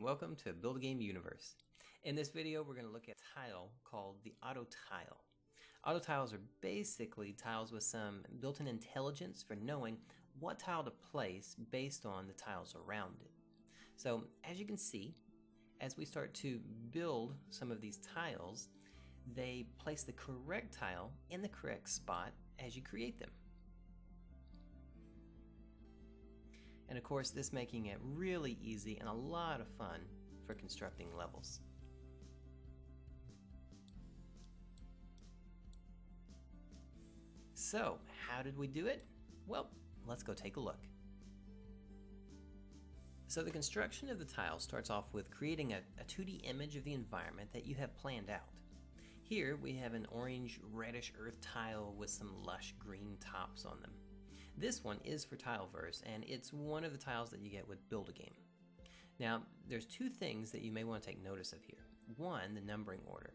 Welcome to Build a Game Universe. In this video, we're going to look at a tile called the auto tile. Auto tiles are basically tiles with some built-in intelligence for knowing what tile to place based on the tiles around it. So as you can see, as we start to build some of these tiles, they place the correct tile in the correct spot as you create them. And of course, this making it really easy and a lot of fun for constructing levels. So, how did we do it? Well, let's go take a look. So the construction of the tile starts off with creating a 2D image of the environment that you have planned out. Here we have an orange reddish earth tile with some lush green tops on them. This one is for Tileverse, and it's one of the tiles that you get with Build a Game. Now, there's two things that you may want to take notice of here. One, the numbering order.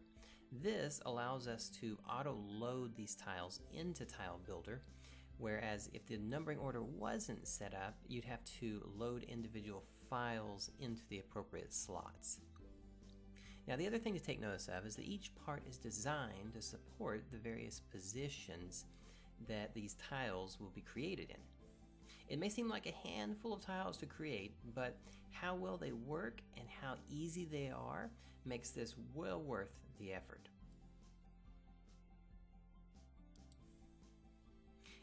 This allows us to auto-load these tiles into Tile Builder, whereas if the numbering order wasn't set up, you'd have to load individual files into the appropriate slots. Now, the other thing to take notice of is that each part is designed to support the various positions that these tiles will be created in. It may seem like a handful of tiles to create, but how well they work and how easy they are makes this well worth the effort.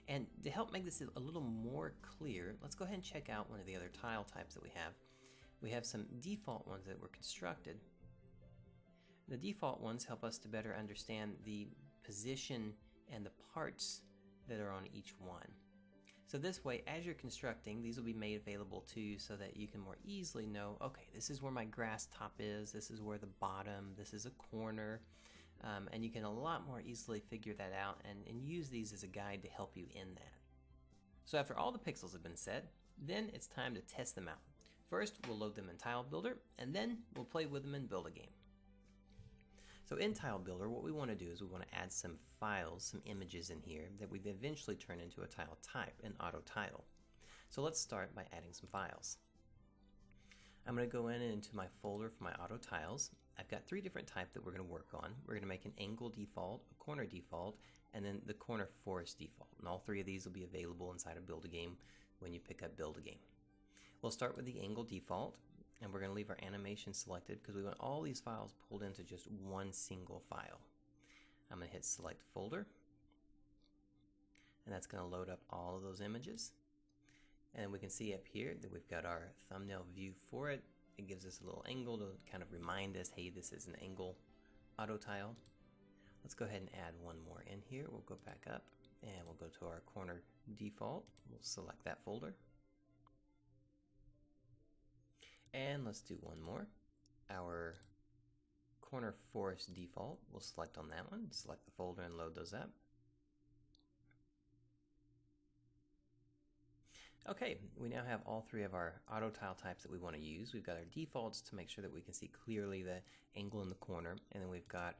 And to help make this a little more clear, let's go ahead and check out one of the other tile types that we have. We have some default ones that were constructed. The default ones help us to better understand the position and the parts that are on each one. So this way, as you're constructing, these will be made available to you so that you can more easily know, okay, this is where my grass top is, this is where the bottom, this is a corner, and you can a lot more easily figure that out and use these as a guide to help you in that. So after all the pixels have been set, then it's time to test them out. First, we'll load them in Tile Builder, and then we'll play with them and build a game. So in Tile Builder, what we want to do is we want to add some files, some images in here that we eventually turn into a tile type, an auto tile. So let's start by adding some files. I'm going to go into my folder for my auto tiles. I've got three different types that we're going to work on. We're going to make an angle default, a corner default, and then the corner forest default. And all three of these will be available inside of Build a Game when you pick up Build a Game. We'll start with the angle default, and we're going to leave our animation selected because we want all these files pulled into just one single file. I'm going to hit select folder, and that's going to load up all of those images. And we can see up here that we've got our thumbnail view for it. It gives us a little angle to kind of remind us, hey, this is an angle auto tile. Let's go ahead and add one more in here. We'll go back up and we'll go to our corner default. We'll select that folder. And let's do one more. Our corner forest default, we'll select on that one, select the folder and load those up. Okay, we now have all three of our auto tile types that we want to use. We've got our defaults to make sure that we can see clearly the angle in the corner, and then we've got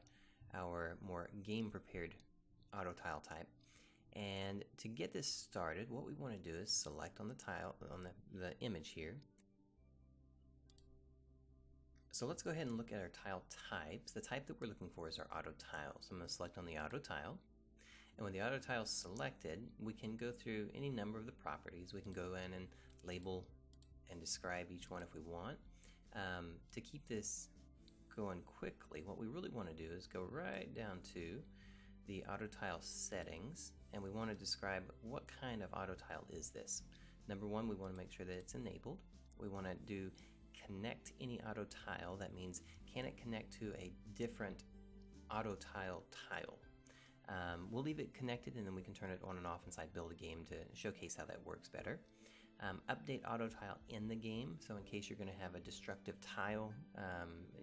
our more game prepared auto tile type. And to get this started, what we want to do is select on the tile, on the image here. So let's go ahead and look at our tile types. The type that we're looking for is our auto tile. So I'm going to select on the auto tile. And when the auto tile is selected, we can go through any number of the properties. We can go in and label and describe each one if we want. To keep this going quickly, what we really want to do is go right down to the auto tile settings, and we want to describe what kind of auto tile is this. Number one, we want to make sure that it's enabled. We want to do connect any auto tile. That means, can it connect to a different auto tile tile? We'll leave it connected, and then we can turn it on and off inside Build a Game to showcase how that works better. Update auto tile in the game, so in case you're going to have a destructive tile,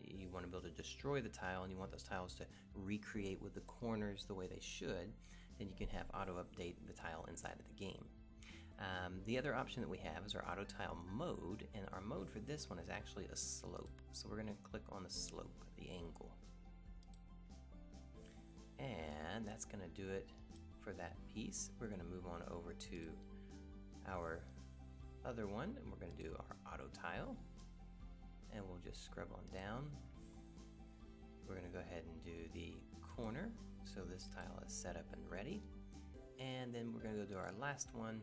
you want to be able to destroy the tile and you want those tiles to recreate with the corners the way they should, then you can have auto update the tile inside of the game. The other option that we have is our auto tile mode, and our mode for this one is actually a slope. So we're going to click on the slope, the angle. And that's going to do it for that piece. We're going to move on over to our other one, and we're going to do our auto tile. and we'll just scrub on down. We're going to go ahead and do the corner, so this tile is set up and ready. And then we're going to go to our last one,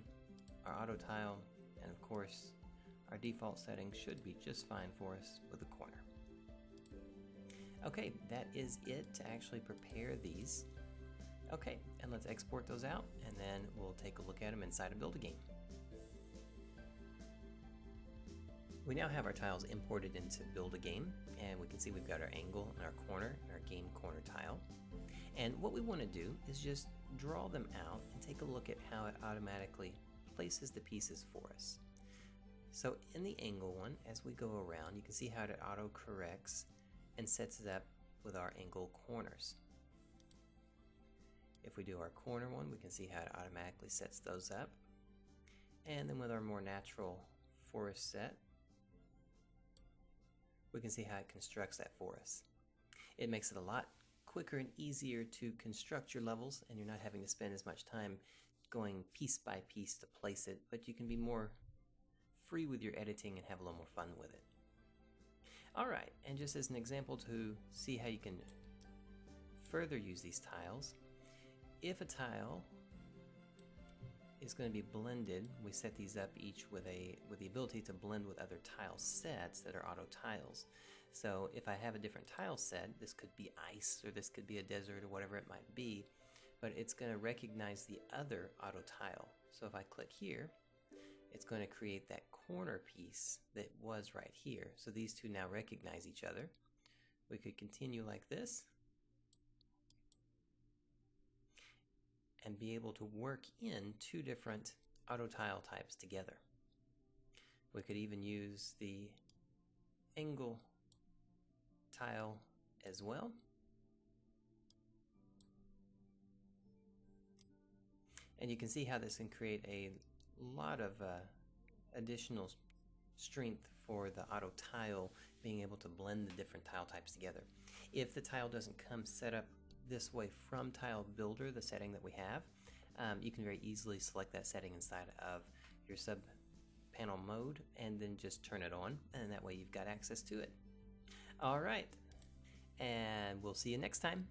our auto tile, and of course our default settings should be just fine for us with the corner. Okay, that is it to actually prepare these. Okay, and let's export those out, and then we'll take a look at them inside of Build-A-Game. We now have our tiles imported into Build-A-Game, and we can see we've got our angle and our corner and our game corner tile. And what we want to do is just draw them out and take a look at how it automatically places the pieces for us. So in the angle one, as we go around, you can see how it auto corrects and sets it up with our angle corners. If we do our corner one, we can see how it automatically sets those up. And then with our more natural forest set, we can see how it constructs that for us. It makes it a lot quicker and easier to construct your levels, and you're not having to spend as much time going piece by piece to place it, but you can be more free with your editing and have a little more fun with it. Alright, and just as an example to see how you can further use these tiles, if a tile is going to be blended, we set these up each with the ability to blend with other tile sets that are auto tiles. So if I have a different tile set, this could be ice or this could be a desert or whatever it might be, but it's going to recognize the other auto tile. So if I click here, it's going to create that corner piece that was right here. So these two now recognize each other. We could continue like this and be able to work in two different auto tile types together. We could even use the angle tile as well. And you can see how this can create a lot of additional strength for the auto tile being able to blend the different tile types together. If the tile doesn't come set up this way from Tile Builder, the setting that we have, you can very easily select that setting inside of your sub panel mode and then just turn it on, and that way you've got access to it. Alright, and we'll see you next time.